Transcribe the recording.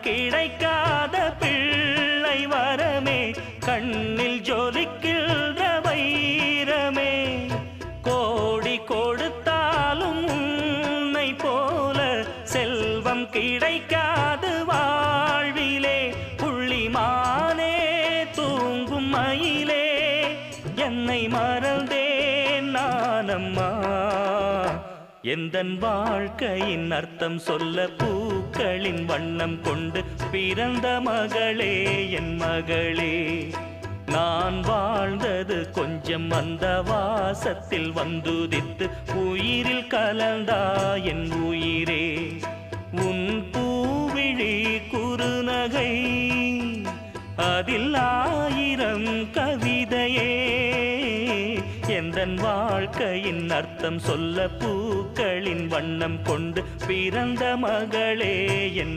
கிடைக்காத பிள்ளை வரமே, கண்ணில் ஜொலிக்கின்ற வைரமே. கோடி கொடுத்தாலும் உன்னை போல செல்வம் கிடைக்காது வாழ்விலே. புள்ளிமானே தூங்கும் மயிலே, என்னை மறந்தேன் நானம்மா. எந்தன் வாழ்க்கையின் அர்த்தம் சொல்ல பூக்களின் வண்ணம் கொண்டு பிறந்த மகளே என் மகளே. நான் வாழ்ந்தது கொஞ்சம் அந்த வாசத்தில் வந்துதித்து உயிரில் கலந்தா என் உயிரே. உன் பூவிழி குறுநகை அதில் 1000 கவிதையே. எந்தன் வாழ்க்கையின் அர்த்தம் சொல்ல பூக்களின் வண்ணம் கொண்டு பிறந்த மகளே என்